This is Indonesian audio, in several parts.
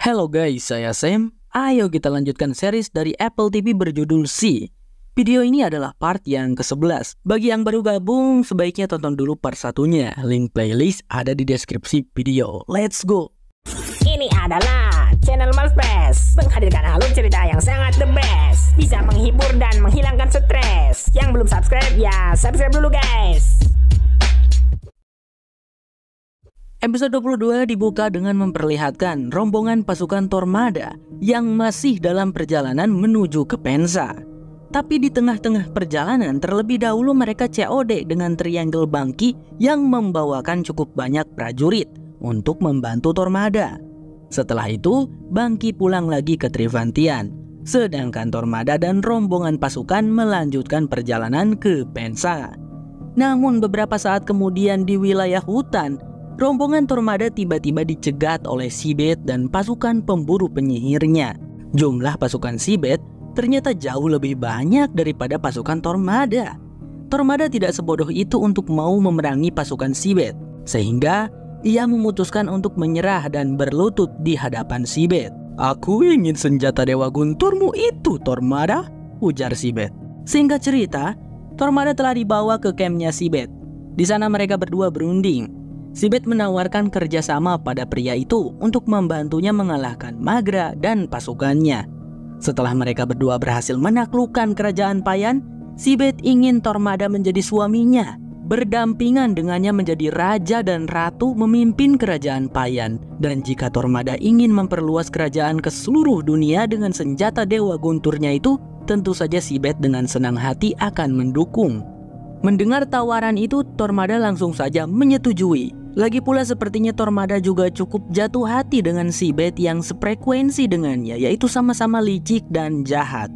Hello guys, saya Sam. Ayo kita lanjutkan series dari Apple TV berjudul C. Video ini adalah part yang ke-11. Bagi yang baru gabung, sebaiknya tonton dulu part satunya. Link playlist ada di deskripsi video. Let's go! Ini adalah channel Malfresh, menghadirkan alur cerita yang sangat the best, bisa menghibur dan menghilangkan stres. Yang belum subscribe ya subscribe dulu guys. Episode 22 dibuka dengan memperlihatkan rombongan pasukan Tormada yang masih dalam perjalanan menuju ke Pensa. Tapi di tengah-tengah perjalanan terlebih dahulu mereka COD dengan Triangle Bangki yang membawakan cukup banyak prajurit untuk membantu Tormada. Setelah itu, Bangki pulang lagi ke Trivantian, sedangkan Tormada dan rombongan pasukan melanjutkan perjalanan ke Pensa. Namun beberapa saat kemudian di wilayah hutan, rombongan Tormada tiba-tiba dicegat oleh Seabed dan pasukan pemburu penyihirnya. Jumlah pasukan Seabed ternyata jauh lebih banyak daripada pasukan Tormada. Tormada tidak sebodoh itu untuk mau memerangi pasukan Seabed, sehingga ia memutuskan untuk menyerah dan berlutut di hadapan Seabed. "Aku ingin senjata Dewa Gunturmu itu, Tormada," ujar Seabed. Singkat cerita, Tormada telah dibawa ke kampnya Seabed. Di sana mereka berdua berunding. Seabed menawarkan kerjasama pada pria itu untuk membantunya mengalahkan Maghra dan pasukannya. Setelah mereka berdua berhasil menaklukkan kerajaan Payan, Seabed ingin Tormada menjadi suaminya, berdampingan dengannya menjadi raja dan ratu memimpin kerajaan Payan. Dan jika Tormada ingin memperluas kerajaan ke seluruh dunia dengan senjata Dewa Gunturnya itu, tentu saja Seabed dengan senang hati akan mendukung. Mendengar tawaran itu, Tormada langsung saja menyetujui. Lagi pula sepertinya Tormada juga cukup jatuh hati dengan Seabed yang sefrekuensi dengannya, yaitu sama-sama licik dan jahat.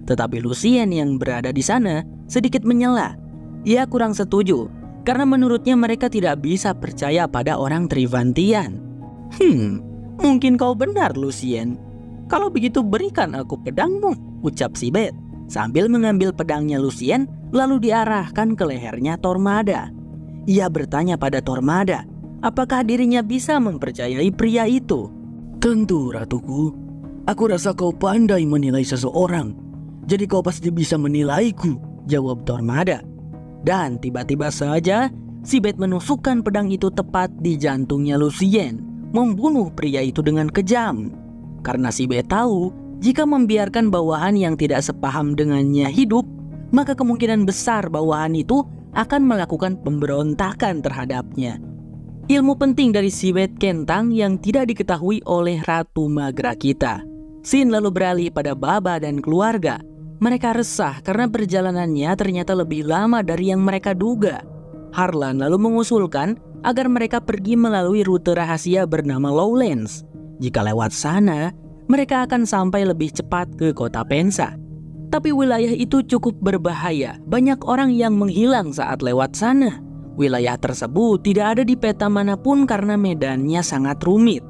Tetapi Lucien yang berada di sana sedikit menyela. Ia kurang setuju, karena menurutnya mereka tidak bisa percaya pada orang Trivantian. Mungkin kau benar, Lucien. Kalau begitu berikan aku pedangmu, ucap Seabed, sambil mengambil pedangnya Lucien lalu diarahkan ke lehernya Tormada. Ia bertanya pada Tormada, apakah dirinya bisa mempercayai pria itu. "Tentu, ratuku. Aku rasa kau pandai menilai seseorang, jadi kau pasti bisa menilaiku," jawab Tormada. Dan tiba-tiba saja Seabed menusukkan pedang itu tepat di jantungnya Lucien, membunuh pria itu dengan kejam. Karena Seabed tahu, jika membiarkan bawahan yang tidak sepaham dengannya hidup, maka kemungkinan besar bawahan itu akan melakukan pemberontakan terhadapnya. Ilmu penting dari Seabed Kentang yang tidak diketahui oleh Ratu Maghra kita. Scene lalu beralih pada Baba dan keluarga. Mereka resah karena perjalanannya ternyata lebih lama dari yang mereka duga. Harlan lalu mengusulkan agar mereka pergi melalui rute rahasia bernama Lowlands. Jika lewat sana, mereka akan sampai lebih cepat ke kota Pensa. Tapi wilayah itu cukup berbahaya, banyak orang yang menghilang saat lewat sana. Wilayah tersebut tidak ada di peta manapun karena medannya sangat rumit.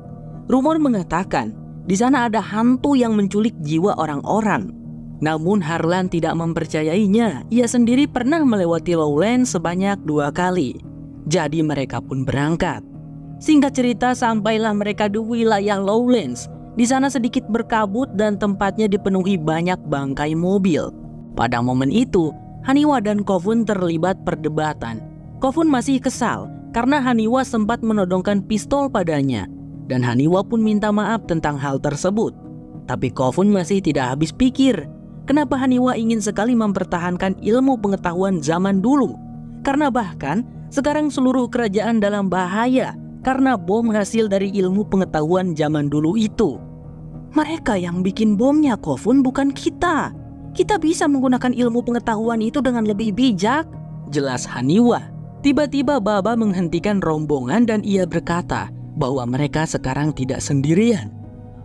Rumor mengatakan di sana ada hantu yang menculik jiwa orang-orang. Namun Harlan tidak mempercayainya, ia sendiri pernah melewati Lowlands sebanyak 2 kali. Jadi mereka pun berangkat. Singkat cerita, sampailah mereka di wilayah Lowlands. Di sana sedikit berkabut dan tempatnya dipenuhi banyak bangkai mobil. Pada momen itu, Haniwa dan Kofun terlibat perdebatan. Kofun masih kesal karena Haniwa sempat menodongkan pistol padanya. Dan Haniwa pun minta maaf tentang hal tersebut. Tapi Kofun masih tidak habis pikir. Kenapa Haniwa ingin sekali mempertahankan ilmu pengetahuan zaman dulu? Karena bahkan sekarang seluruh kerajaan dalam bahaya karena bom hasil dari ilmu pengetahuan zaman dulu itu. "Mereka yang bikin bomnya, Kofun, bukan kita. Kita bisa menggunakan ilmu pengetahuan itu dengan lebih bijak," jelas Haniwa. Tiba-tiba Baba menghentikan rombongan dan ia berkata bahwa mereka sekarang tidak sendirian.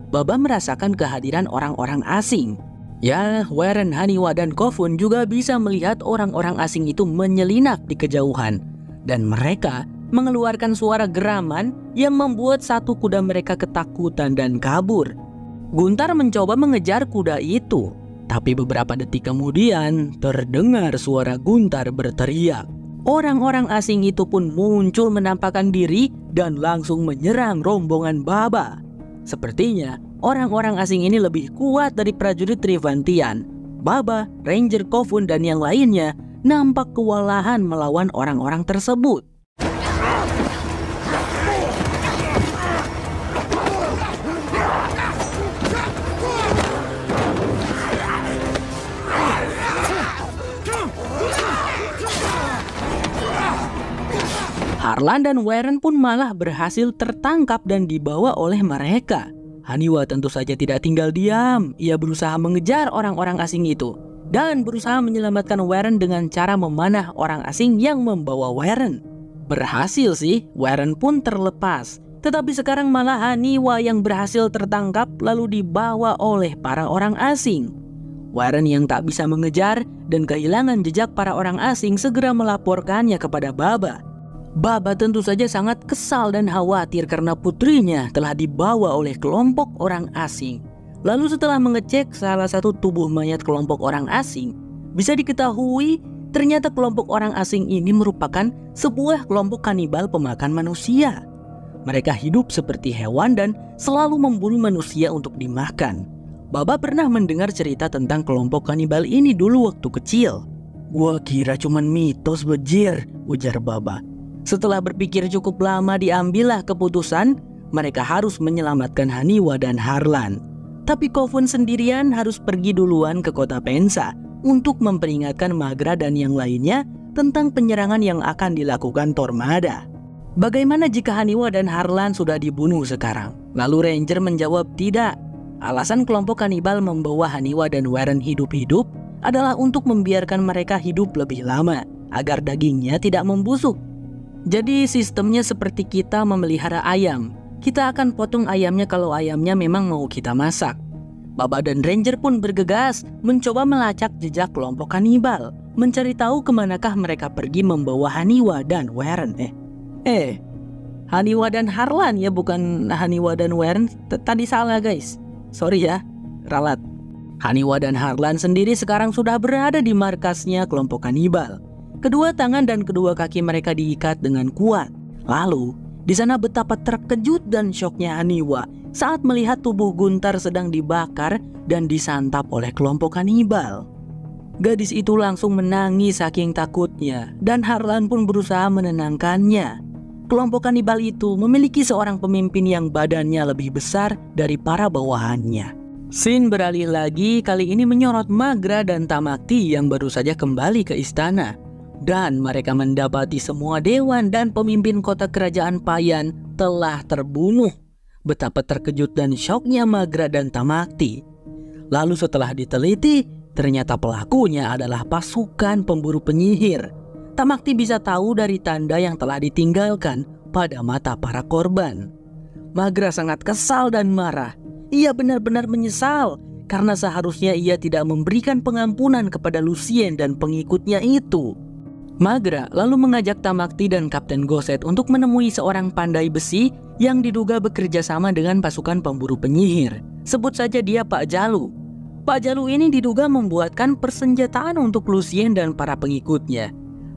Baba merasakan kehadiran orang-orang asing. Ya, Warren, Haniwa, dan Kofun juga bisa melihat orang-orang asing itu menyelinap di kejauhan. Dan mereka mengeluarkan suara geraman yang membuat satu kuda mereka ketakutan dan kabur. Guntar mencoba mengejar kuda itu, tapi beberapa detik kemudian terdengar suara Guntar berteriak. Orang-orang asing itu pun muncul menampakkan diri dan langsung menyerang rombongan Baba. Sepertinya orang-orang asing ini lebih kuat dari prajurit Trivantian. Baba, Ranger Kofun, dan yang lainnya nampak kewalahan melawan orang-orang tersebut. Harlan dan Warren pun malah berhasil tertangkap dan dibawa oleh mereka. Haniwa tentu saja tidak tinggal diam. Ia berusaha mengejar orang-orang asing itu dan berusaha menyelamatkan Warren dengan cara memanah orang asing yang membawa Warren. Berhasil sih, Warren pun terlepas. Tetapi sekarang malah Haniwa yang berhasil tertangkap lalu dibawa oleh para orang asing. Warren yang tak bisa mengejar dan kehilangan jejak para orang asing segera melaporkannya kepada Baba. Baba tentu saja sangat kesal dan khawatir karena putrinya telah dibawa oleh kelompok orang asing. Lalu setelah mengecek salah satu tubuh mayat kelompok orang asing, bisa diketahui ternyata kelompok orang asing ini merupakan sebuah kelompok kanibal pemakan manusia. Mereka hidup seperti hewan dan selalu memburu manusia untuk dimakan. Baba pernah mendengar cerita tentang kelompok kanibal ini dulu waktu kecil. "Gua kira cuman mitos, bejir," ujar Baba. Setelah berpikir cukup lama, diambillah keputusan mereka harus menyelamatkan Haniwa dan Harlan. Tapi Kofun sendirian harus pergi duluan ke kota Pensa untuk memperingatkan Magra dan yang lainnya tentang penyerangan yang akan dilakukan Tormada. Bagaimana jika Haniwa dan Harlan sudah dibunuh sekarang? Lalu Ranger menjawab tidak. Alasan kelompok kanibal membawa Haniwa dan Warren hidup-hidup adalah untuk membiarkan mereka hidup lebih lama agar dagingnya tidak membusuk. Jadi sistemnya seperti kita memelihara ayam. Kita akan potong ayamnya kalau ayamnya memang mau kita masak. Baba dan Ranger pun bergegas mencoba melacak jejak kelompok kanibal, mencari tahu kemanakah mereka pergi membawa Haniwa dan Warren. Haniwa dan Harlan ya, bukan Haniwa dan Warren. Tadi salah guys, sorry ya, ralat. Haniwa dan Harlan sendiri sekarang sudah berada di markasnya kelompok kanibal. Kedua tangan dan kedua kaki mereka diikat dengan kuat. Lalu, di sana betapa terkejut dan syoknya Haniwa saat melihat tubuh Guntar sedang dibakar dan disantap oleh kelompok kanibal. Gadis itu langsung menangis saking takutnya dan Harlan pun berusaha menenangkannya. Kelompok kanibal itu memiliki seorang pemimpin yang badannya lebih besar dari para bawahannya. Scene beralih lagi, kali ini menyorot Magra dan Tamakti yang baru saja kembali ke istana. Dan mereka mendapati semua dewan dan pemimpin kota kerajaan Payan telah terbunuh. Betapa terkejut dan syoknya Magra dan Tamakti. Lalu setelah diteliti, ternyata pelakunya adalah pasukan pemburu penyihir. Tamakti bisa tahu dari tanda yang telah ditinggalkan pada mata para korban. Magra sangat kesal dan marah. Ia benar-benar menyesal karena seharusnya ia tidak memberikan pengampunan kepada Lucien dan pengikutnya itu. Magra lalu mengajak Tamakti dan Kapten Goset untuk menemui seorang pandai besi yang diduga bekerja sama dengan pasukan pemburu penyihir. Sebut saja dia Pak Jalu. Pak Jalu ini diduga membuatkan persenjataan untuk Lucien dan para pengikutnya.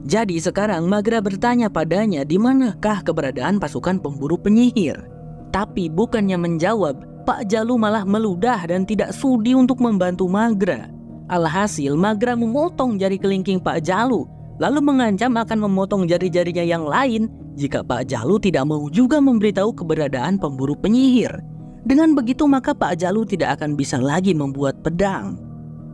Jadi sekarang Magra bertanya padanya di manakah keberadaan pasukan pemburu penyihir. Tapi bukannya menjawab, Pak Jalu malah meludah dan tidak sudi untuk membantu Magra. Alhasil Magra memotong jari kelingking Pak Jalu, lalu mengancam akan memotong jari-jarinya yang lain jika Pak Jalu tidak mau juga memberitahu keberadaan pemburu penyihir. Dengan begitu maka Pak Jalu tidak akan bisa lagi membuat pedang.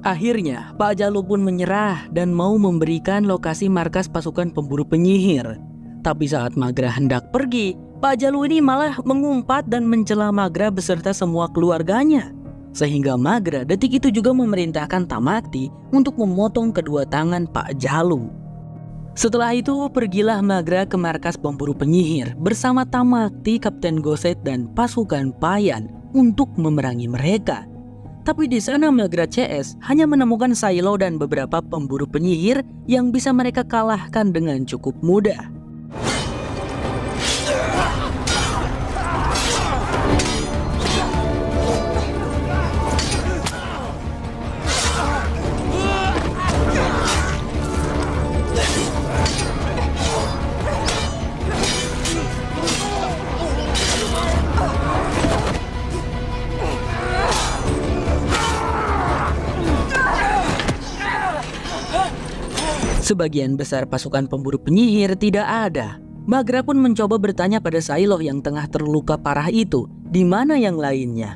Akhirnya Pak Jalu pun menyerah dan mau memberikan lokasi markas pasukan pemburu penyihir. Tapi saat Magra hendak pergi, Pak Jalu ini malah mengumpat dan mencela Magra beserta semua keluarganya. Sehingga Magra detik itu juga memerintahkan Tamakti untuk memotong kedua tangan Pak Jalu. Setelah itu pergilah Magra ke markas pemburu penyihir bersama Tamakti, Kapten Goset dan pasukan Payan untuk memerangi mereka. Tapi di sana Magra CS hanya menemukan Silo dan beberapa pemburu penyihir yang bisa mereka kalahkan dengan cukup mudah. Sebagian besar pasukan pemburu penyihir tidak ada. Magra pun mencoba bertanya pada Sailoh yang tengah terluka parah itu, di mana yang lainnya.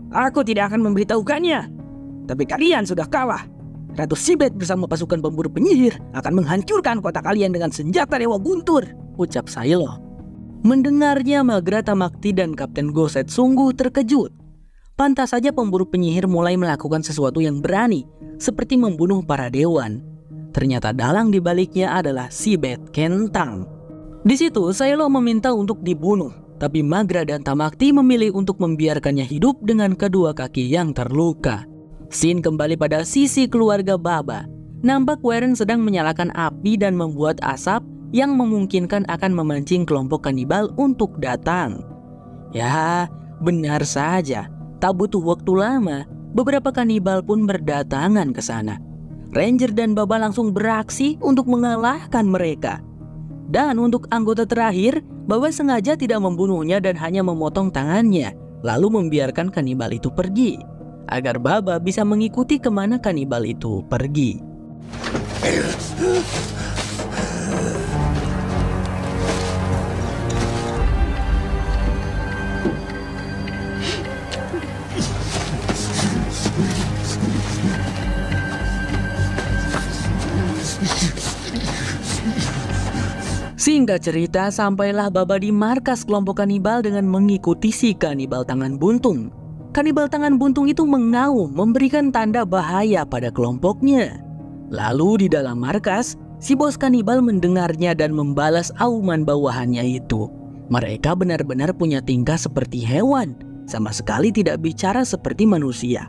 Aku tidak akan memberitahukannya. Tapi kalian sudah kalah. Ratu Sibet bersama pasukan pemburu penyihir akan menghancurkan kota kalian dengan senjata Dewa Guntur, ucap Sailoh. Mendengarnya, Magra Tamakti dan Kapten Goset sungguh terkejut. Pantas saja pemburu penyihir mulai melakukan sesuatu yang berani, seperti membunuh para dewan. Ternyata dalang dibaliknya adalah Sibet Kentang. Di situ Sailoh meminta untuk dibunuh, tapi Magra dan Tamakti memilih untuk membiarkannya hidup dengan kedua kaki yang terluka. Scene kembali pada sisi keluarga Baba. Nampak Warren sedang menyalakan api dan membuat asap yang memungkinkan akan memancing kelompok kanibal untuk datang. Ya, benar saja. Tak butuh waktu lama, beberapa kanibal pun berdatangan ke sana. Ranger dan Baba langsung beraksi untuk mengalahkan mereka. Dan untuk anggota terakhir, Baba sengaja tidak membunuhnya dan hanya memotong tangannya, lalu membiarkan kanibal itu pergi, agar Baba bisa mengikuti kemana kanibal itu pergi. Singkat cerita, sampailah Baba di markas kelompok kanibal dengan mengikuti si kanibal tangan buntung. Kanibal tangan buntung itu mengaum memberikan tanda bahaya pada kelompoknya. Lalu di dalam markas, si bos kanibal mendengarnya dan membalas auman bawahannya itu. Mereka benar-benar punya tingkah seperti hewan, sama sekali tidak bicara seperti manusia.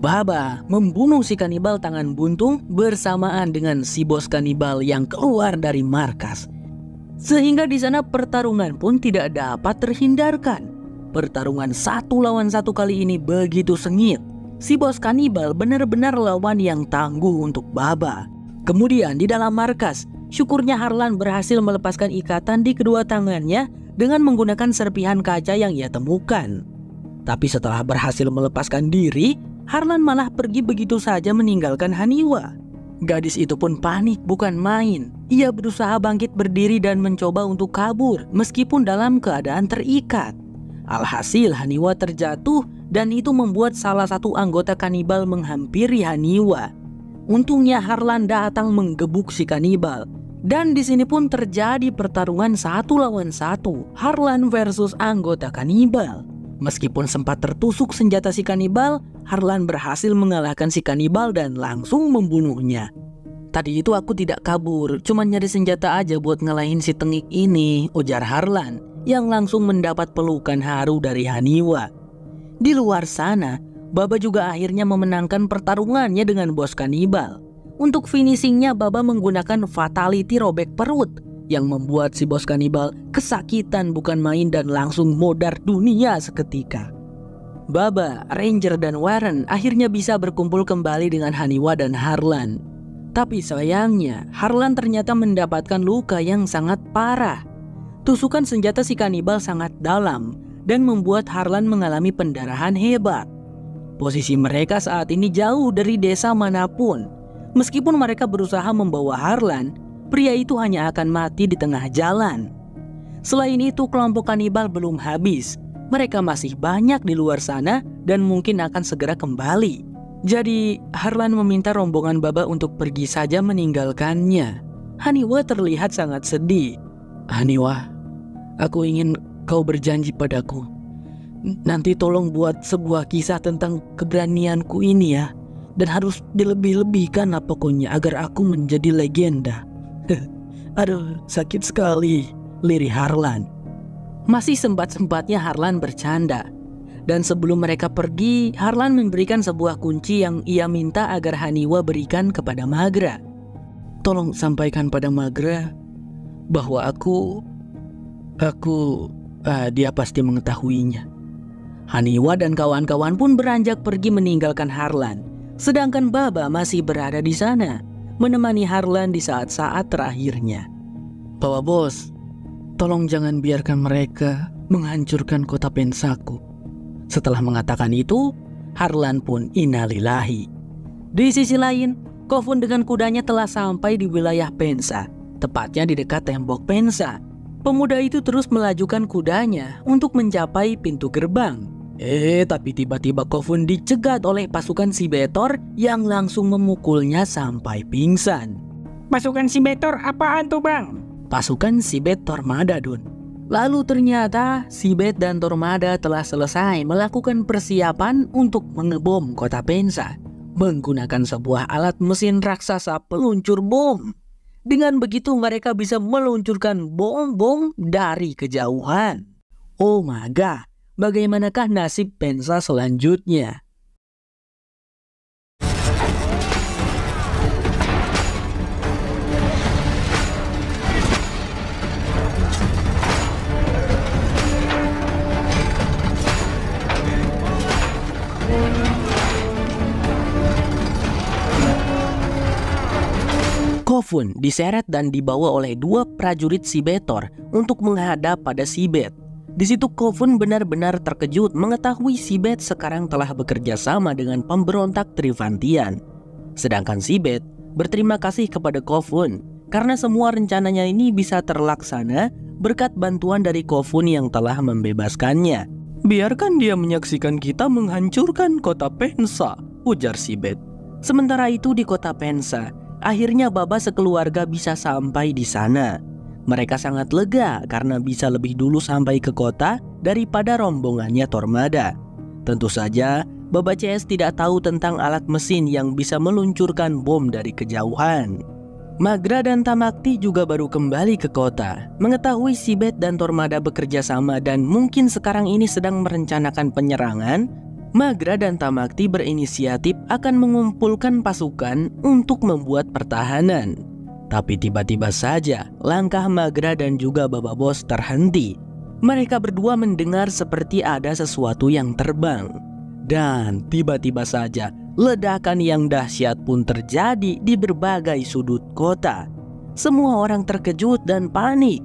Baba membunuh si kanibal tangan buntung bersamaan dengan si bos kanibal yang keluar dari markas. Sehingga di sana pertarungan pun tidak dapat terhindarkan. Pertarungan 1 lawan 1 kali ini begitu sengit. Si bos kanibal benar-benar lawan yang tangguh untuk Baba. Kemudian di dalam markas, syukurnya Harlan berhasil melepaskan ikatan di kedua tangannya dengan menggunakan serpihan kaca yang ia temukan. Tapi setelah berhasil melepaskan diri, Harlan malah pergi begitu saja meninggalkan Haniwa. Gadis itu pun panik bukan main. Ia berusaha bangkit berdiri dan mencoba untuk kabur meskipun dalam keadaan terikat. Alhasil Haniwa terjatuh dan itu membuat salah satu anggota kanibal menghampiri Haniwa. Untungnya Harlan datang menggebuk si kanibal. Dan di sini pun terjadi pertarungan 1 lawan 1, Harlan versus anggota kanibal. Meskipun sempat tertusuk senjata si kanibal, Harlan berhasil mengalahkan si kanibal dan langsung membunuhnya. Tadi itu aku tidak kabur, cuma nyari senjata aja buat ngalahin si tengik ini, ujar Harlan, yang langsung mendapat pelukan haru dari Haniwa. Di luar sana, Baba juga akhirnya memenangkan pertarungannya dengan bos kanibal. Untuk finishingnya, Baba menggunakan fatality robek perut, yang membuat si bos kanibal kesakitan bukan main dan langsung modar dunia seketika. Baba, Ranger, dan Warren akhirnya bisa berkumpul kembali dengan Haniwa dan Harlan. Tapi sayangnya, Harlan ternyata mendapatkan luka yang sangat parah. Tusukan senjata si kanibal sangat dalam dan membuat Harlan mengalami pendarahan hebat. Posisi mereka saat ini jauh dari desa manapun. Meskipun mereka berusaha membawa Harlan, pria itu hanya akan mati di tengah jalan. Selain itu, kelompok kanibal belum habis. Mereka masih banyak di luar sana dan mungkin akan segera kembali. Jadi, Harlan meminta rombongan Baba untuk pergi saja meninggalkannya. Haniwa terlihat sangat sedih. Haniwa, aku ingin kau berjanji padaku. Nanti tolong buat sebuah kisah tentang keberanianku ini ya. Dan harus dilebih-lebihkan lah pokoknya agar aku menjadi legenda. Aduh, sakit sekali, lirih Harlan. Masih sempat-sempatnya Harlan bercanda. Dan sebelum mereka pergi, Harlan memberikan sebuah kunci yang ia minta agar Haniwa berikan kepada Magra. Tolong sampaikan pada Magra bahwa dia pasti mengetahuinya. Haniwa dan kawan-kawan pun beranjak pergi meninggalkan Harlan. Sedangkan Baba masih berada di sana, menemani Harlan di saat-saat terakhirnya. Bawa bos, tolong jangan biarkan mereka menghancurkan kota Pensaku. Setelah mengatakan itu, Harlan pun innalillahi. Di sisi lain, Kofun dengan kudanya telah sampai di wilayah Pensa, tepatnya di dekat tembok Pensa. Pemuda itu terus melajukan kudanya untuk mencapai pintu gerbang. Tapi tiba-tiba Kofun dicegat oleh pasukan si Betor yang langsung memukulnya sampai pingsan. Pasukan si Betor apaan tuh bang? Pasukan Sibet Tormada, Dun. Lalu ternyata Sibet dan Tormada telah selesai melakukan persiapan untuk mengebom kota Pensa menggunakan sebuah alat mesin raksasa peluncur bom. Dengan begitu mereka bisa meluncurkan bom-bom dari kejauhan. Oh my god, bagaimanakah nasib Pensa selanjutnya? Kofun diseret dan dibawa oleh dua prajurit si Betor untuk menghadap pada Sibet. Di situ Kofun benar-benar terkejut mengetahui Sibet sekarang telah bekerja sama dengan pemberontak Trivantian. Sedangkan Sibet berterima kasih kepada Kofun karena semua rencananya ini bisa terlaksana berkat bantuan dari Kofun yang telah membebaskannya. Biarkan dia menyaksikan kita menghancurkan kota Pensa, ujar Sibet. Sementara itu di kota Pensa, akhirnya Baba sekeluarga bisa sampai di sana. Mereka sangat lega karena bisa lebih dulu sampai ke kota daripada rombongannya Tormada. Tentu saja, Baba CS tidak tahu tentang alat mesin yang bisa meluncurkan bom dari kejauhan. Magra dan Tamakti juga baru kembali ke kota, mengetahui Sibet dan Tormada bekerja sama dan mungkin sekarang ini sedang merencanakan penyerangan. Magra dan Tamakti berinisiatif akan mengumpulkan pasukan untuk membuat pertahanan. Tapi tiba-tiba saja langkah Magra dan juga Baba Bos terhenti. Mereka berdua mendengar seperti ada sesuatu yang terbang. Dan tiba-tiba saja ledakan yang dahsyat pun terjadi di berbagai sudut kota. Semua orang terkejut dan panik.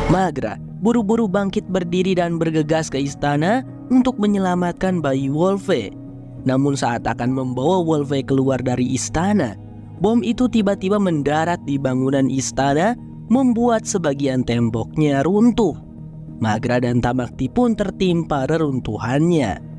Magra buru-buru bangkit berdiri dan bergegas ke istana untuk menyelamatkan bayi Wolfe. Namun saat akan membawa Wolfe keluar dari istana, bom itu tiba-tiba mendarat di bangunan istana, membuat sebagian temboknya runtuh. Magra dan Tamakti pun tertimpa reruntuhannya.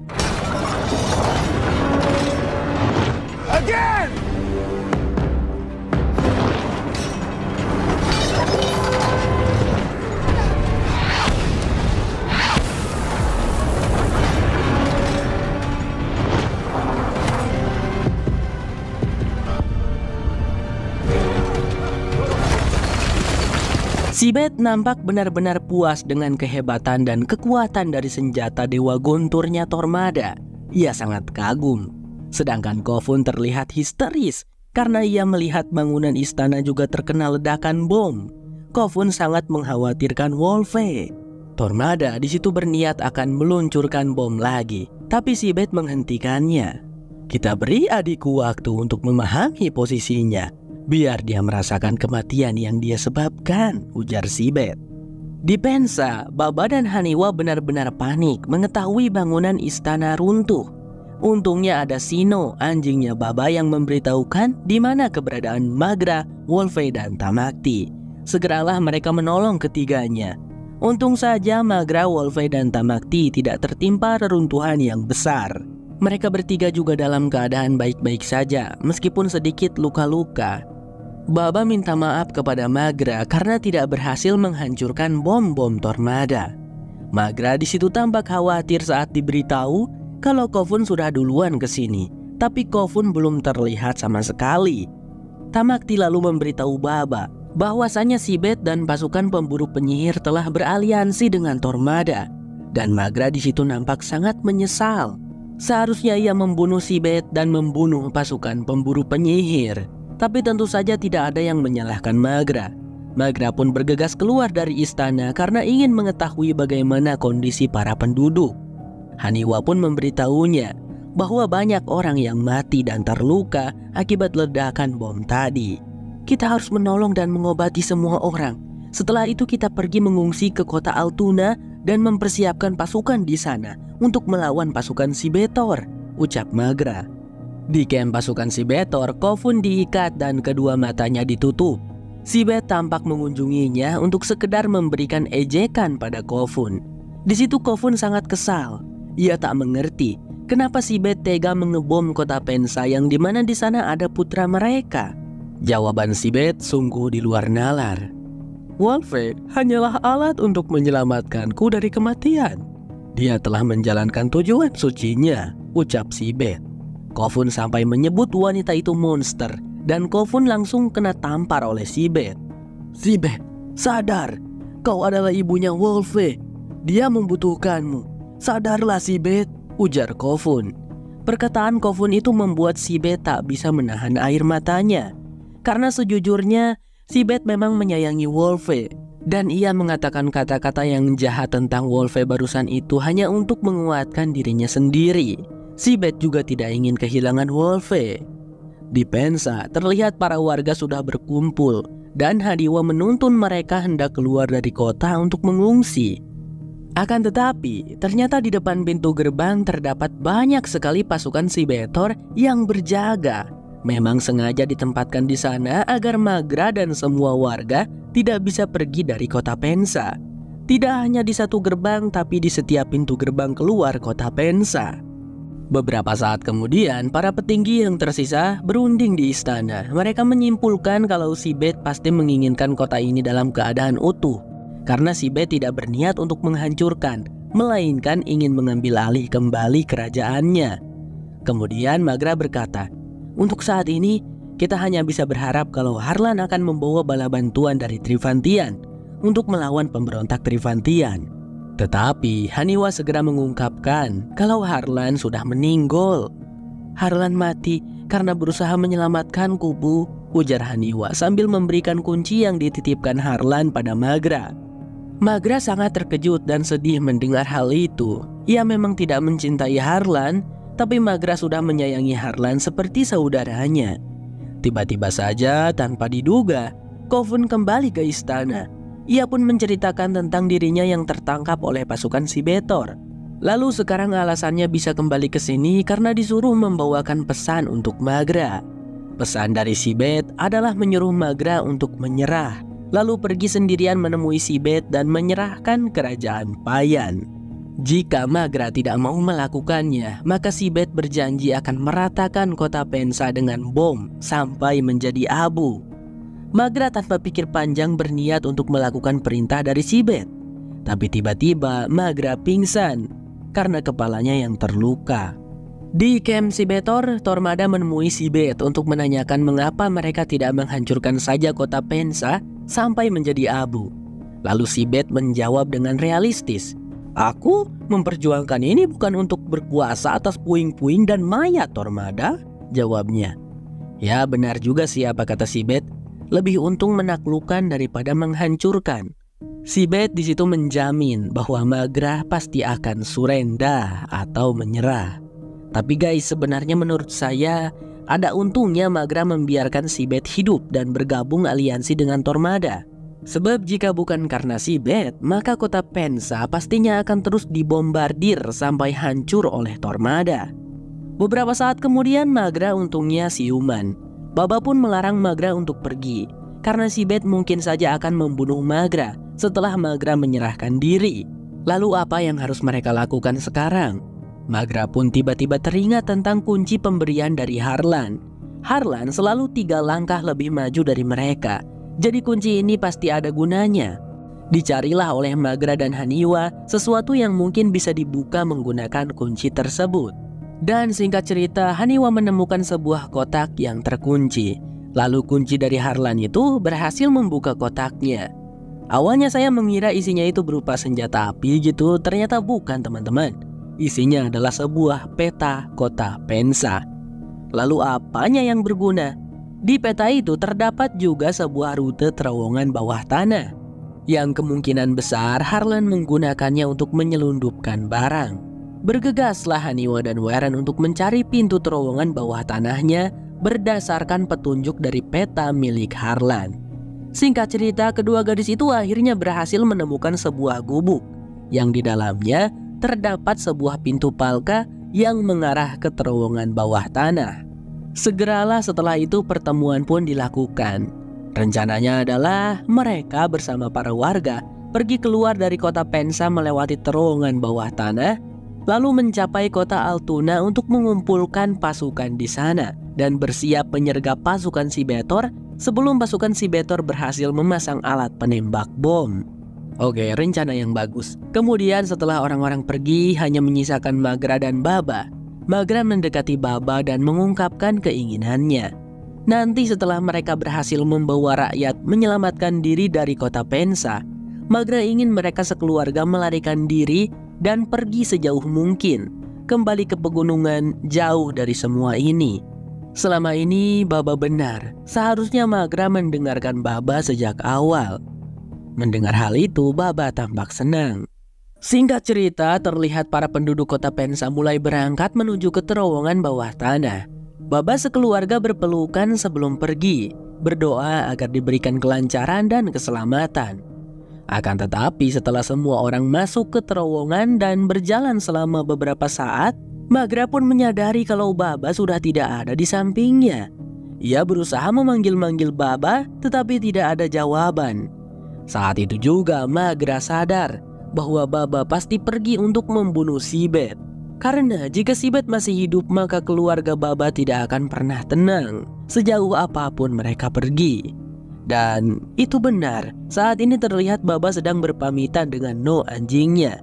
Sibet nampak benar-benar puas dengan kehebatan dan kekuatan dari senjata Dewa Gunturnya Tormada. Ia sangat kagum. Sedangkan Kofun terlihat histeris karena ia melihat bangunan istana juga terkena ledakan bom. Kofun sangat mengkhawatirkan Wolfe. Tormada di situ berniat akan meluncurkan bom lagi, tapi Sibet menghentikannya. Kita beri adikku waktu untuk memahami posisinya, biar dia merasakan kematian yang dia sebabkan, ujar Sibet. Di Pensa, Baba dan Haniwa benar-benar panik mengetahui bangunan istana runtuh. Untungnya ada Sino, anjingnya Baba, yang memberitahukan di mana keberadaan Magra, Wolfe dan Tamakti. Segeralah mereka menolong ketiganya. Untung saja Magra, Wolfe dan Tamakti tidak tertimpa reruntuhan yang besar. Mereka bertiga juga dalam keadaan baik-baik saja, meskipun sedikit luka-luka. Baba minta maaf kepada Magra karena tidak berhasil menghancurkan bom-bom Tormada. Magra di situ tampak khawatir saat diberitahu kalau Kofun sudah duluan ke sini, tapi Kofun belum terlihat sama sekali. Tamakti lalu memberitahu Baba bahwasanya Sibet dan pasukan pemburu penyihir telah beraliansi dengan Tormada, dan Magra di situ nampak sangat menyesal. Seharusnya ia membunuh Sibet dan membunuh pasukan pemburu penyihir. Tapi tentu saja tidak ada yang menyalahkan Magra. Magra pun bergegas keluar dari istana karena ingin mengetahui bagaimana kondisi para penduduk. Haniwa pun memberitahunya bahwa banyak orang yang mati dan terluka akibat ledakan bom tadi. Kita harus menolong dan mengobati semua orang. Setelah itu kita pergi mengungsi ke kota Altuna dan mempersiapkan pasukan di sana untuk melawan pasukan Sibetor, ucap Magra. Di kamp pasukan Sibetor, Kofun diikat dan kedua matanya ditutup. Sibet tampak mengunjunginya untuk sekedar memberikan ejekan pada Kofun. Di situ Kofun sangat kesal. Ia tak mengerti kenapa Sibet tega mengebom kota Pensa yang dimana di sana ada putra mereka. Jawaban Sibet sungguh di luar nalar. Wolfe hanyalah alat untuk menyelamatkanku dari kematian. Dia telah menjalankan tujuan sucinya, ucap Sibet. Kofun sampai menyebut wanita itu monster, dan Kofun langsung kena tampar oleh Sibet. Sibet, sadar, kau adalah ibunya Wolfe. Dia membutuhkanmu. Sadarlah Sibet, ujar Kofun. Perkataan Kofun itu membuat Sibet tak bisa menahan air matanya. Karena sejujurnya, Sibet memang menyayangi Wolfe. Dan ia mengatakan kata-kata yang jahat tentang Wolfe barusan itu hanya untuk menguatkan dirinya sendiri. Sibet juga tidak ingin kehilangan Wolfe. Di Pensa, terlihat para warga sudah berkumpul dan Haniwa menuntun mereka hendak keluar dari kota untuk mengungsi. Akan tetapi, ternyata di depan pintu gerbang terdapat banyak sekali pasukan Sibetor yang berjaga. Memang sengaja ditempatkan di sana agar Magra dan semua warga tidak bisa pergi dari kota Pensa. Tidak hanya di satu gerbang, tapi di setiap pintu gerbang keluar kota Pensa. Beberapa saat kemudian, para petinggi yang tersisa berunding di istana. Mereka menyimpulkan kalau Sibet pasti menginginkan kota ini dalam keadaan utuh. Karena Sibet tidak berniat untuk menghancurkan, melainkan ingin mengambil alih kembali kerajaannya. Kemudian Magra berkata, untuk saat ini, kita hanya bisa berharap kalau Harlan akan membawa bala bantuan dari Trivantian untuk melawan pemberontak Trivantian. Tetapi Haniwa segera mengungkapkan kalau Harlan sudah meninggal. Harlan mati karena berusaha menyelamatkanku, Bu, ujar Haniwa sambil memberikan kunci yang dititipkan Harlan pada Magra. Magra sangat terkejut dan sedih mendengar hal itu. Ia memang tidak mencintai Harlan, tapi Magra sudah menyayangi Harlan seperti saudaranya. Tiba-tiba saja tanpa diduga, Kofun kembali ke istana. Ia pun menceritakan tentang dirinya yang tertangkap oleh pasukan Sibetor. Lalu sekarang alasannya bisa kembali ke sini karena disuruh membawakan pesan untuk Magra. Pesan dari Sibet adalah menyuruh Magra untuk menyerah, lalu pergi sendirian menemui Sibet dan menyerahkan kerajaan Payan. Jika Magra tidak mau melakukannya, maka Sibet berjanji akan meratakan kota Pensa dengan bom sampai menjadi abu. Magra tanpa pikir panjang berniat untuk melakukan perintah dari Sibet. Tapi tiba-tiba Magra pingsan karena kepalanya yang terluka. Di camp Sibetor, Tormada menemui Sibet untuk menanyakan mengapa mereka tidak menghancurkan saja kota Pensa sampai menjadi abu. Lalu Sibet menjawab dengan realistis, "Aku memperjuangkan ini bukan untuk berkuasa atas puing-puing dan mayat, Tormada," jawabnya. Ya benar juga sih apa kata Sibet. Lebih untung menaklukkan daripada menghancurkan. Sibet di situ menjamin bahwa Magra pasti akan surrender atau menyerah. Tapi guys, sebenarnya menurut saya ada untungnya Magra membiarkan Sibet hidup dan bergabung aliansi dengan Tormada. Sebab jika bukan karena Sibet, maka kota Pensa pastinya akan terus dibombardir sampai hancur oleh Tormada. Beberapa saat kemudian Magra untungnya siuman. Baba pun melarang Magra untuk pergi, karena Sibet mungkin saja akan membunuh Magra setelah Magra menyerahkan diri. Lalu apa yang harus mereka lakukan sekarang? Magra pun tiba-tiba teringat tentang kunci pemberian dari Harlan. Harlan selalu 3 langkah lebih maju dari mereka, jadi kunci ini pasti ada gunanya. Dicarilah oleh Magra dan Haniwa sesuatu yang mungkin bisa dibuka menggunakan kunci tersebut. Dan singkat cerita, Haniwa menemukan sebuah kotak yang terkunci. Lalu kunci dari Harlan itu berhasil membuka kotaknya. Awalnya saya mengira isinya itu berupa senjata api gitu, ternyata bukan teman-teman. Isinya adalah sebuah peta kota Pensa. Lalu apanya yang berguna? Di peta itu terdapat juga sebuah rute terowongan bawah tanah, yang kemungkinan besar Harlan menggunakannya untuk menyelundupkan barang. Bergegaslah Haniwa dan Weren untuk mencari pintu terowongan bawah tanahnya berdasarkan petunjuk dari peta milik Harlan. Singkat cerita, kedua gadis itu akhirnya berhasil menemukan sebuah gubuk yang di dalamnya terdapat sebuah pintu palka yang mengarah ke terowongan bawah tanah. Segeralah setelah itu pertemuan pun dilakukan. Rencananya adalah mereka bersama para warga pergi keluar dari kota Pensa melewati terowongan bawah tanah, lalu mencapai kota Altuna untuk mengumpulkan pasukan di sana dan bersiap menyergap pasukan Si Betor sebelum pasukan Si Betor berhasil memasang alat penembak bom. Oke, rencana yang bagus. Kemudian setelah orang-orang pergi, hanya menyisakan Magra dan Baba. Magra mendekati Baba dan mengungkapkan keinginannya. Nanti setelah mereka berhasil membawa rakyat menyelamatkan diri dari kota Pensa, Magra ingin mereka sekeluarga melarikan diri dan pergi sejauh mungkin, kembali ke pegunungan jauh dari semua ini. Selama ini Baba benar, seharusnya Magra mendengarkan Baba sejak awal. Mendengar hal itu, Baba tampak senang. Singkat cerita, terlihat para penduduk kota Pensa mulai berangkat menuju ke terowongan bawah tanah. Baba sekeluarga berpelukan sebelum pergi, berdoa agar diberikan kelancaran dan keselamatan. Akan tetapi setelah semua orang masuk ke terowongan dan berjalan selama beberapa saat, Magra pun menyadari kalau Baba sudah tidak ada di sampingnya. Ia berusaha memanggil-manggil Baba, tetapi tidak ada jawaban. Saat itu juga Magra sadar bahwa Baba pasti pergi untuk membunuh Sibet. Karena jika Sibet masih hidup, maka keluarga Baba tidak akan pernah tenang sejauh apapun mereka pergi. Dan itu benar, saat ini terlihat Baba sedang berpamitan dengan No anjingnya.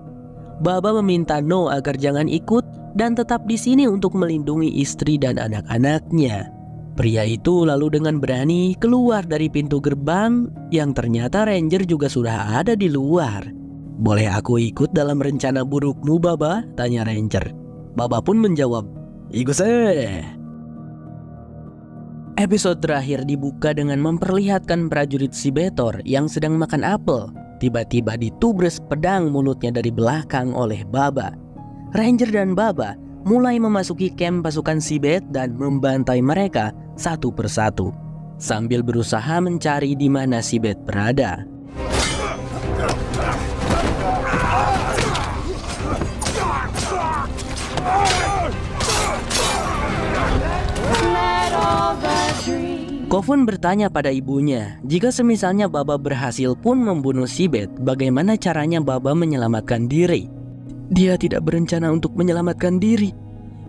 Baba meminta No agar jangan ikut dan tetap di sini untuk melindungi istri dan anak-anaknya. Pria itu lalu dengan berani keluar dari pintu gerbang yang ternyata Ranger juga sudah ada di luar. "Boleh aku ikut dalam rencana burukmu, Baba?" tanya Ranger. Baba pun menjawab, "Ikut saya." Episode terakhir dibuka dengan memperlihatkan prajurit Si Betor yang sedang makan apel. Tiba-tiba ditubres pedang mulutnya dari belakang oleh Baba. Ranger dan Baba mulai memasuki kamp pasukan Sibet dan membantai mereka satu persatu, sambil berusaha mencari di mana Sibet berada. Kofun bertanya pada ibunya, jika semisalnya Baba berhasil pun membunuh Sibet, bagaimana caranya Baba menyelamatkan diri? "Dia tidak berencana untuk menyelamatkan diri.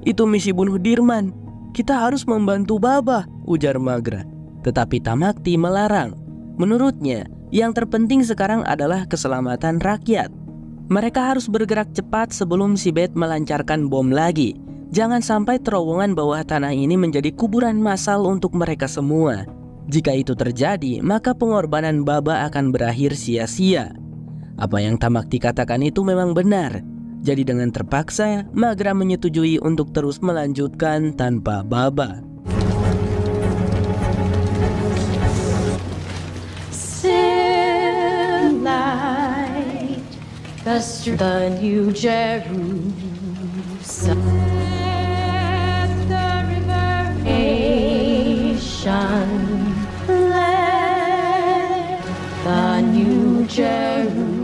Itu misi bunuh Dirman. Kita harus membantu Baba," ujar Magra. Tetapi Tamakti melarang. Menurutnya, yang terpenting sekarang adalah keselamatan rakyat. Mereka harus bergerak cepat sebelum Sibet melancarkan bom lagi. Jangan sampai terowongan bawah tanah ini menjadi kuburan massal untuk mereka semua. Jika itu terjadi, maka pengorbanan Baba akan berakhir sia-sia. Apa yang Tamakti katakan itu memang benar. Jadi dengan terpaksa, Magra menyetujui untuk terus melanjutkan tanpa Baba. Light, the New Jerusalem, the river nation, let the New Jerusalem.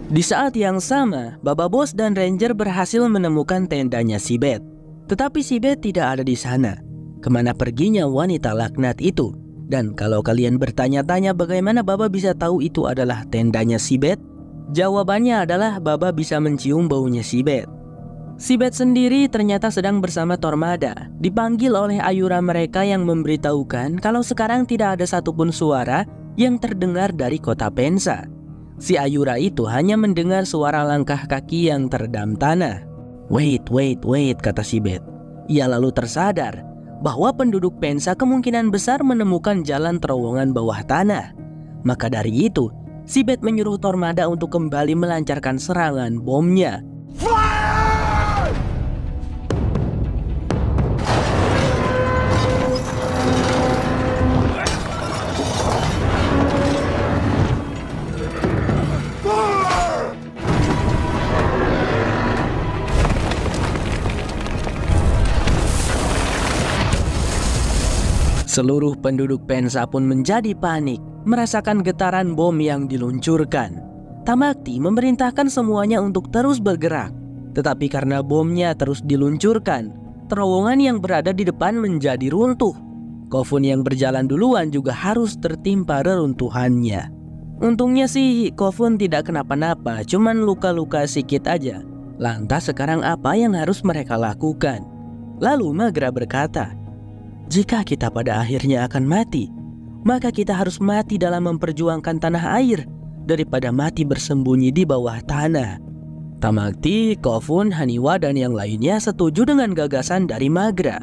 Di saat yang sama, Baba Bos dan Ranger berhasil menemukan tendanya Sibet. Tetapi Sibet tidak ada di sana. Kemana perginya wanita laknat itu? Dan kalau kalian bertanya-tanya bagaimana Baba bisa tahu itu adalah tendanya Sibet, jawabannya adalah Baba bisa mencium baunya Sibet. Sibet sendiri ternyata sedang bersama Tormada, dipanggil oleh ayura mereka yang memberitahukan kalau sekarang tidak ada satupun suara yang terdengar dari kota Pensa. Si ayura itu hanya mendengar suara langkah kaki yang teredam tanah. Wait, kata Sibet. Ia lalu tersadar bahwa penduduk Pensa kemungkinan besar menemukan jalan terowongan bawah tanah. Maka dari itu, Sibet menyuruh Tormada untuk kembali melancarkan serangan bomnya. Seluruh penduduk Pensa pun menjadi panik, merasakan getaran bom yang diluncurkan. Tamakti memerintahkan semuanya untuk terus bergerak. Tetapi karena bomnya terus diluncurkan, terowongan yang berada di depan menjadi runtuh. Kofun yang berjalan duluan juga harus tertimpa reruntuhannya. Untungnya sih Kofun tidak kenapa-napa, cuman luka-luka sedikit aja. Lantas sekarang apa yang harus mereka lakukan? Lalu Magra berkata, "Jika kita pada akhirnya akan mati, maka kita harus mati dalam memperjuangkan tanah air daripada mati bersembunyi di bawah tanah." Tamakti, Kofun, Haniwa, dan yang lainnya setuju dengan gagasan dari Magra.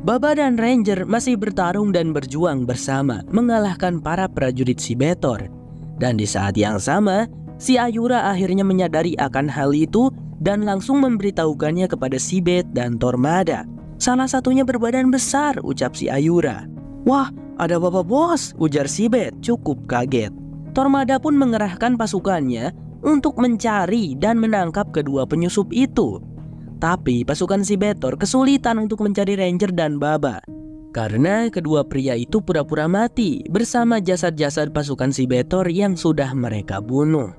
Baba dan Ranger masih bertarung dan berjuang bersama mengalahkan para prajurit si Betor. Dan di saat yang sama, si Ayura akhirnya menyadari akan hal itu dan langsung memberitahukannya kepada Sibet dan Tormada. Salah satunya berbadan besar, ucap si Ayura. "Wah, ada Bapak Bos," ujar Sibet cukup kaget. Tormada pun mengerahkan pasukannya untuk mencari dan menangkap kedua penyusup itu. Tapi pasukan si Betor kesulitan untuk mencari Ranger dan Baba karena kedua pria itu pura-pura mati bersama jasad-jasad pasukan si Betor yang sudah mereka bunuh.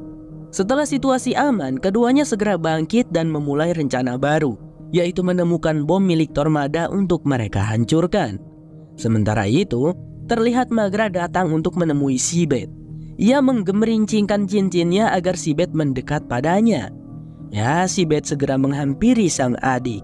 Setelah situasi aman, keduanya segera bangkit dan memulai rencana baru, yaitu menemukan bom milik Tormada untuk mereka hancurkan. Sementara itu, terlihat Magra datang untuk menemui Sibet. Ia menggemerincingkan cincinnya agar Sibet mendekat padanya. Ya, Sibet segera menghampiri sang adik.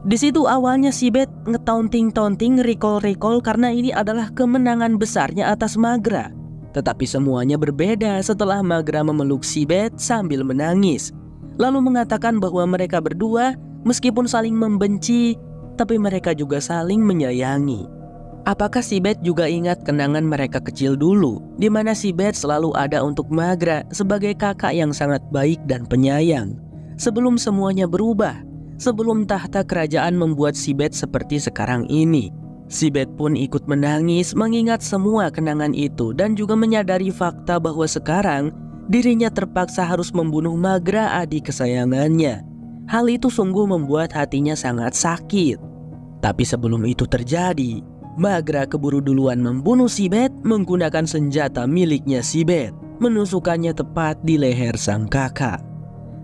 Di situ awalnya Sibet ngetaunting-taunting, recall karena ini adalah kemenangan besarnya atas Magra. Tetapi semuanya berbeda setelah Magra memeluk Sibet sambil menangis, lalu mengatakan bahwa mereka berdua meskipun saling membenci, tapi mereka juga saling menyayangi. Apakah Sibet juga ingat kenangan mereka kecil dulu, di mana Sibet selalu ada untuk Magra sebagai kakak yang sangat baik dan penyayang. Sebelum semuanya berubah, sebelum tahta kerajaan membuat Sibet seperti sekarang ini. Sibet pun ikut menangis mengingat semua kenangan itu dan juga menyadari fakta bahwa sekarang dirinya terpaksa harus membunuh Magra, adik kesayangannya. Hal itu sungguh membuat hatinya sangat sakit. Tapi sebelum itu terjadi, Magra keburu duluan membunuh Sibet menggunakan senjata miliknya Sibet, menusukkannya tepat di leher sang kakak.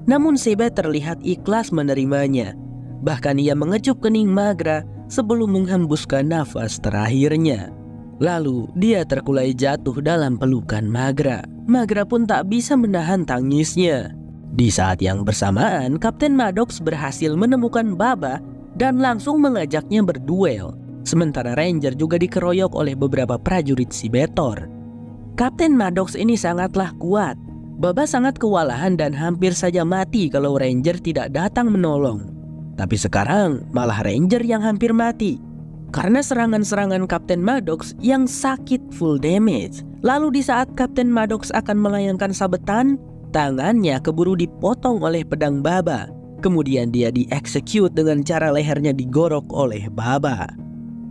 Namun Sibet terlihat ikhlas menerimanya. Bahkan ia mengecup kening Magra sebelum menghembuskan nafas terakhirnya. Lalu dia terkulai jatuh dalam pelukan Magra. Magra pun tak bisa menahan tangisnya. Di saat yang bersamaan, Kapten Maddox berhasil menemukan Baba dan langsung mengajaknya berduel. Sementara Ranger juga dikeroyok oleh beberapa prajurit si Betor. Kapten Maddox ini sangatlah kuat. Baba sangat kewalahan dan hampir saja mati kalau Ranger tidak datang menolong. Tapi sekarang malah Ranger yang hampir mati karena serangan-serangan Kapten Maddox yang sakit full damage. Lalu di saat Kapten Maddox akan melayangkan sabetan, tangannya keburu dipotong oleh pedang Baba. Kemudian dia dieksekut dengan cara lehernya digorok oleh Baba.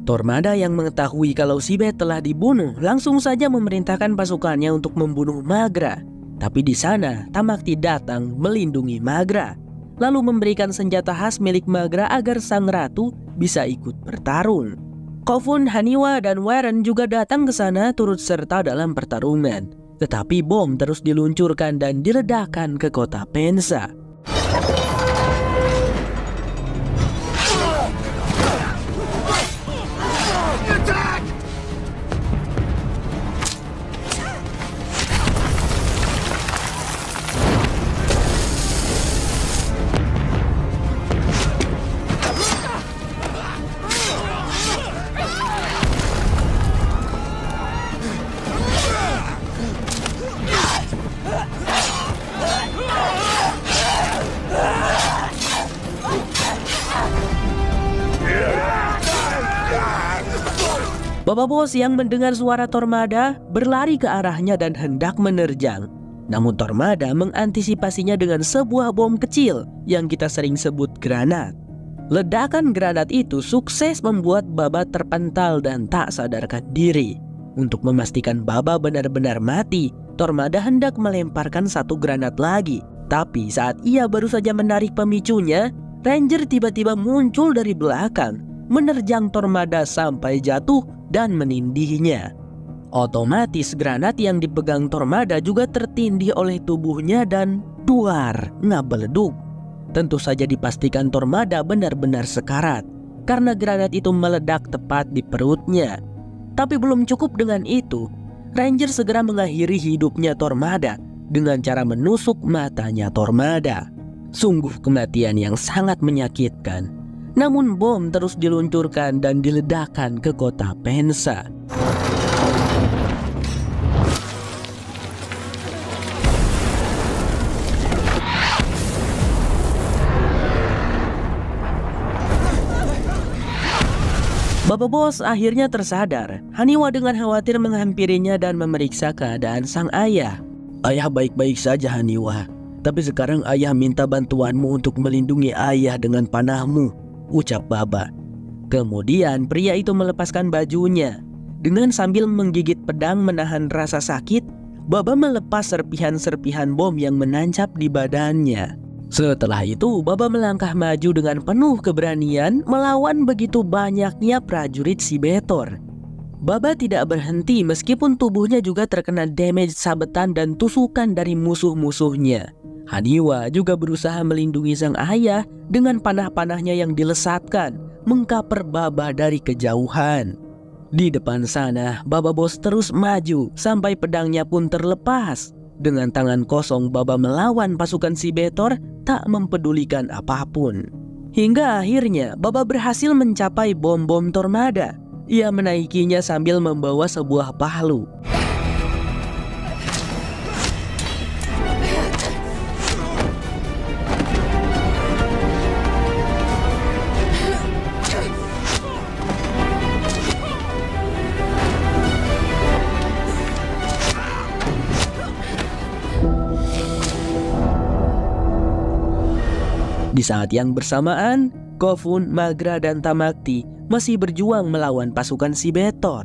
Tormada yang mengetahui kalau Sibet telah dibunuh langsung saja memerintahkan pasukannya untuk membunuh Magra. Tapi di sana Tamakti datang melindungi Magra, lalu memberikan senjata khas milik Magra agar sang ratu bisa ikut bertarung. Kofun, Haniwa, dan Warren juga datang ke sana turut serta dalam pertarungan. Tetapi bom terus diluncurkan dan diledakkan ke kota Pensa. Bapak Bos yang mendengar suara Tormada berlari ke arahnya dan hendak menerjang. Namun Tormada mengantisipasinya dengan sebuah bom kecil yang kita sering sebut granat. Ledakan granat itu sukses membuat Baba terpental dan tak sadarkan diri. Untuk memastikan Baba benar-benar mati, Tormada hendak melemparkan satu granat lagi. Tapi saat ia baru saja menarik pemicunya, Ranger tiba-tiba muncul dari belakang menerjang Tormada sampai jatuh dan menindihnya. Otomatis granat yang dipegang Tormada juga tertindih oleh tubuhnya dan duar ngabeleduk. Tentu saja dipastikan Tormada benar-benar sekarat karena granat itu meledak tepat di perutnya. Tapi belum cukup dengan itu, Ranger segera mengakhiri hidupnya Tormada dengan cara menusuk matanya Tormada. Sungguh kematian yang sangat menyakitkan. Namun bom terus diluncurkan dan diledakkan ke kota Pensa. Baba Bos akhirnya tersadar. Haniwa dengan khawatir menghampirinya dan memeriksa keadaan sang ayah. Ayah baik-baik saja Haniwa, tapi sekarang ayah minta bantuanmu untuk melindungi ayah dengan panahmu, ucap Baba. Kemudian pria itu melepaskan bajunya. Dengan sambil menggigit pedang menahan rasa sakit, Baba melepas serpihan-serpihan bom yang menancap di badannya. Setelah itu, Baba melangkah maju dengan penuh keberanian melawan begitu banyaknya prajurit si Betor. Baba tidak berhenti meskipun tubuhnya juga terkena damage sabetan dan tusukan dari musuh-musuhnya. Haniwa juga berusaha melindungi sang ayah dengan panah-panahnya yang dilesatkan, mengkaper Baba dari kejauhan. Di depan sana, Baba Bos terus maju sampai pedangnya pun terlepas. Dengan tangan kosong Baba melawan pasukan si Betor tak mempedulikan apapun. Hingga akhirnya Baba berhasil mencapai bom-bom Tormada. Ia menaikinya sambil membawa sebuah palu. Di saat yang bersamaan, Kofun, Magra, dan Tamakti masih berjuang melawan pasukan si Betor.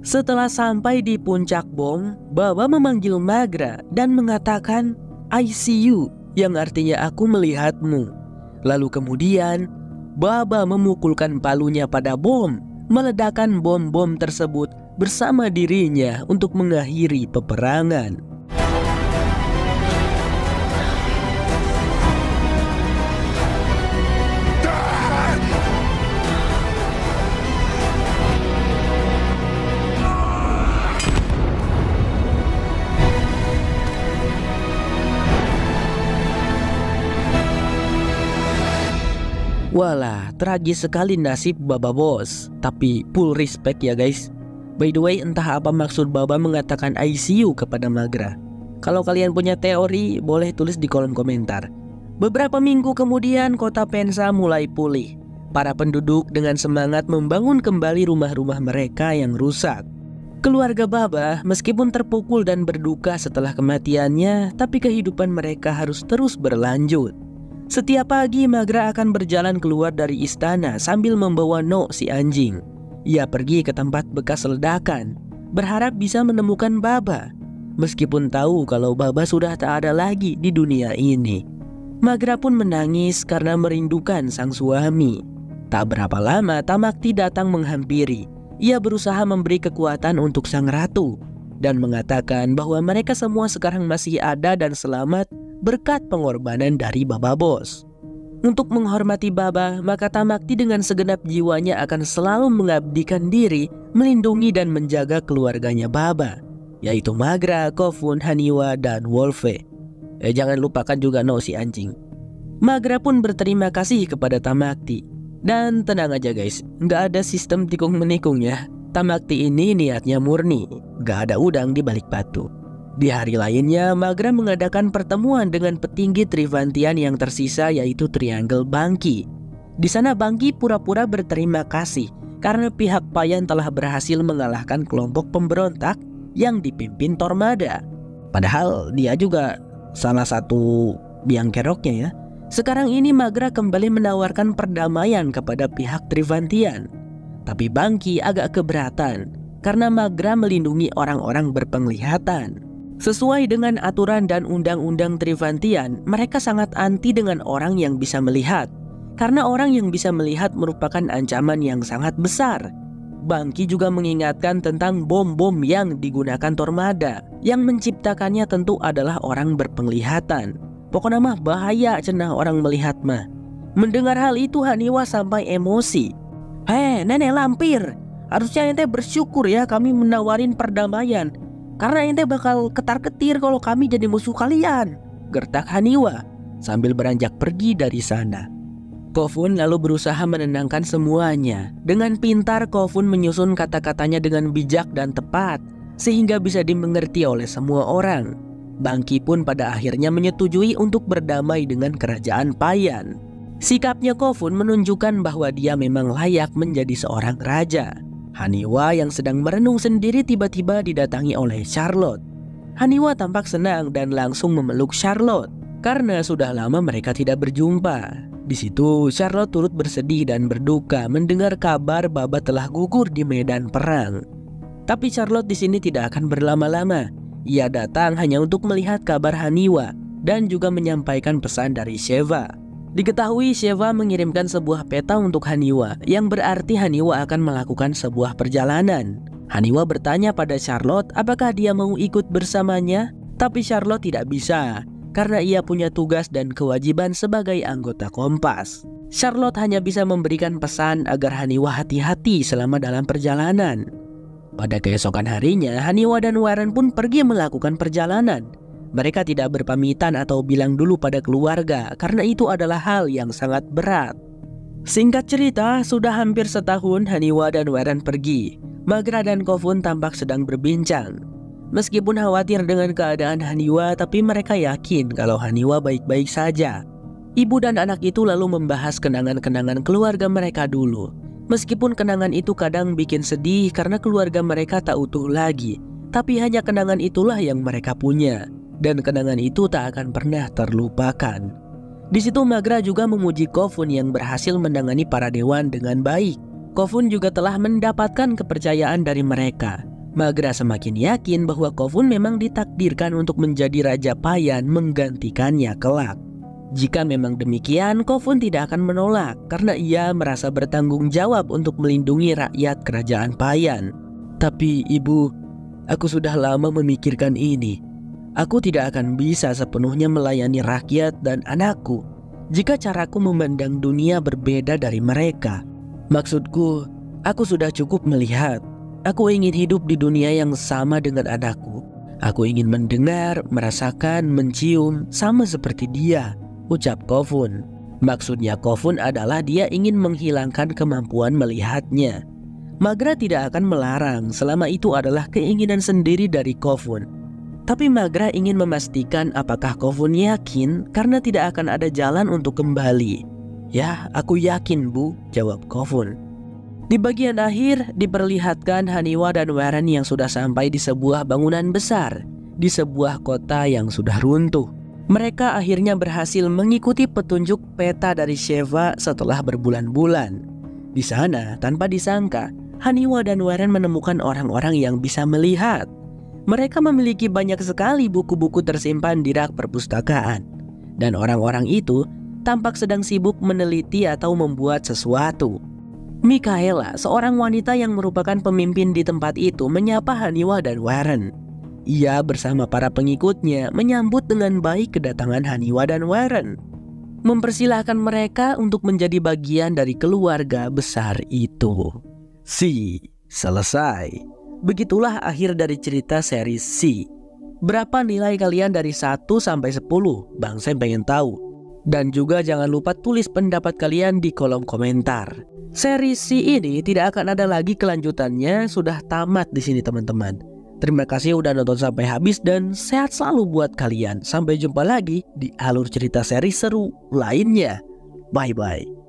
Setelah sampai di puncak bom, Baba memanggil Magra dan mengatakan, "I see you," yang artinya aku melihatmu. Lalu kemudian, Baba memukulkan palunya pada bom, meledakkan bom-bom tersebut bersama dirinya untuk mengakhiri peperangan. Walah, tragis sekali nasib Baba Bos. Tapi full respect ya guys. By the way, entah apa maksud Baba mengatakan ICU kepada Magra. Kalau kalian punya teori, boleh tulis di kolom komentar. Beberapa minggu kemudian, kota Pensa mulai pulih. Para penduduk dengan semangat membangun kembali rumah-rumah mereka yang rusak. Keluarga Baba meskipun terpukul dan berduka setelah kematiannya, tapi kehidupan mereka harus terus berlanjut. Setiap pagi Magra akan berjalan keluar dari istana sambil membawa No si anjing. Ia pergi ke tempat bekas ledakan, berharap bisa menemukan Baba. Meskipun tahu kalau Baba sudah tak ada lagi di dunia ini. Magra pun menangis karena merindukan sang suami. Tak berapa lama Tamakti datang menghampiri. Ia berusaha memberi kekuatan untuk sang ratu dan mengatakan bahwa mereka semua sekarang masih ada dan selamat berkat pengorbanan dari Baba Bos. Untuk menghormati Baba, maka Tamakti dengan segenap jiwanya akan selalu mengabdikan diri, melindungi dan menjaga keluarganya Baba, yaitu Magra, Kofun, Haniwa, dan Wolfe. Jangan lupakan juga No si anjing. Magra pun berterima kasih kepada Tamakti. Dan tenang aja guys, nggak ada sistem tikung menikung ya. Tamakti ini niatnya murni, nggak ada udang di balik batu. Di hari lainnya, Magra mengadakan pertemuan dengan petinggi Trivantian yang tersisa, yaitu Triangle Bangki. Di sana Bangki pura-pura berterima kasih karena pihak Payan telah berhasil mengalahkan kelompok pemberontak yang dipimpin Tormada. Padahal dia juga salah satu biang keroknya ya. Sekarang ini Magra kembali menawarkan perdamaian kepada pihak Trivantian. Tapi Bangki agak keberatan karena Magra melindungi orang-orang berpenglihatan. Sesuai dengan aturan dan undang-undang Trivantian, mereka sangat anti dengan orang yang bisa melihat. karena orang yang bisa melihat merupakan ancaman yang sangat besar. Bangki juga mengingatkan tentang bom-bom yang digunakan Tormada. Yang menciptakannya tentu adalah orang berpenglihatan. Pokoknya mah bahaya cenah orang melihat mah. Mendengar hal itu Haniwa sampai emosi. Nenek lampir, harusnya ente bersyukur ya kami menawarin perdamaian. Karena ente bakal ketar-ketir kalau kami jadi musuh kalian, gertak Haniwa sambil beranjak pergi dari sana. Kofun lalu berusaha menenangkan semuanya. Dengan pintar Kofun menyusun kata-katanya dengan bijak dan tepat, sehingga bisa dimengerti oleh semua orang. Bangki pun pada akhirnya menyetujui untuk berdamai dengan kerajaan Payan. Sikapnya Kofun menunjukkan bahwa dia memang layak menjadi seorang raja. Haniwa yang sedang merenung sendiri tiba-tiba didatangi oleh Charlotte. Haniwa tampak senang dan langsung memeluk Charlotte, karena sudah lama mereka tidak berjumpa. Di situ Charlotte turut bersedih dan berduka mendengar kabar Baba telah gugur di medan perang. Tapi Charlotte di sini tidak akan berlama-lama. Ia datang hanya untuk melihat kabar Haniwa dan juga menyampaikan pesan dari Sheva. Diketahui Sheva mengirimkan sebuah peta untuk Haniwa, yang berarti Haniwa akan melakukan sebuah perjalanan. Haniwa bertanya pada Charlotte apakah dia mau ikut bersamanya, tapi Charlotte tidak bisa karena ia punya tugas dan kewajiban sebagai anggota Kompas. Charlotte hanya bisa memberikan pesan agar Haniwa hati-hati selama dalam perjalanan. Pada keesokan harinya, Haniwa dan Warren pun pergi melakukan perjalanan. Mereka tidak berpamitan atau bilang dulu pada keluarga karena itu adalah hal yang sangat berat. Singkat cerita, sudah hampir setahun Haniwa dan Warren pergi. Magra dan Kofun tampak sedang berbincang. Meskipun khawatir dengan keadaan Haniwa, tapi mereka yakin kalau Haniwa baik-baik saja. Ibu dan anak itu lalu membahas kenangan-kenangan keluarga mereka dulu. Meskipun kenangan itu kadang bikin sedih karena keluarga mereka tak utuh lagi, tapi hanya kenangan itulah yang mereka punya, dan kenangan itu tak akan pernah terlupakan. Di situ Magra juga memuji Kofun yang berhasil menangani para dewan dengan baik. Kofun juga telah mendapatkan kepercayaan dari mereka. Magra semakin yakin bahwa Kofun memang ditakdirkan untuk menjadi Raja Payan menggantikannya kelak. Jika memang demikian, Kofun tidak akan menolak karena ia merasa bertanggung jawab untuk melindungi rakyat kerajaan Payan. Tapi ibu, aku sudah lama memikirkan ini. Aku tidak akan bisa sepenuhnya melayani rakyat dan anakku jika caraku memandang dunia berbeda dari mereka. Maksudku, aku sudah cukup melihat. Aku ingin hidup di dunia yang sama dengan anakku. Aku ingin mendengar, merasakan, mencium sama seperti dia, ucap Kofun. Maksudnya Kofun adalah dia ingin menghilangkan kemampuan melihatnya. Magra tidak akan melarang selama itu adalah keinginan sendiri dari Kofun. Tapi Magra ingin memastikan apakah Kofun yakin karena tidak akan ada jalan untuk kembali. Ya, aku yakin Bu, jawab Kofun. Di bagian akhir diperlihatkan Haniwa dan Warren yang sudah sampai di sebuah bangunan besar di sebuah kota yang sudah runtuh. Mereka akhirnya berhasil mengikuti petunjuk peta dari Sheva setelah berbulan-bulan. Di sana tanpa disangka Haniwa dan Warren menemukan orang-orang yang bisa melihat. Mereka memiliki banyak sekali buku-buku tersimpan di rak perpustakaan, dan orang-orang itu tampak sedang sibuk meneliti atau membuat sesuatu. Mikaela, seorang wanita yang merupakan pemimpin di tempat itu, menyapa Haniwa dan Warren. Ia bersama para pengikutnya menyambut dengan baik kedatangan Haniwa dan Warren, mempersilahkan mereka untuk menjadi bagian dari keluarga besar itu. Selesai. Begitulah akhir dari cerita seri C. Berapa nilai kalian dari 1 sampai 10? Bang Sam pengen tahu. Dan juga jangan lupa tulis pendapat kalian di kolom komentar. Seri C ini tidak akan ada lagi kelanjutannya, sudah tamat di sini teman-teman. Terima kasih udah nonton sampai habis dan sehat selalu buat kalian. Sampai jumpa lagi di alur cerita seri seru lainnya. Bye-bye.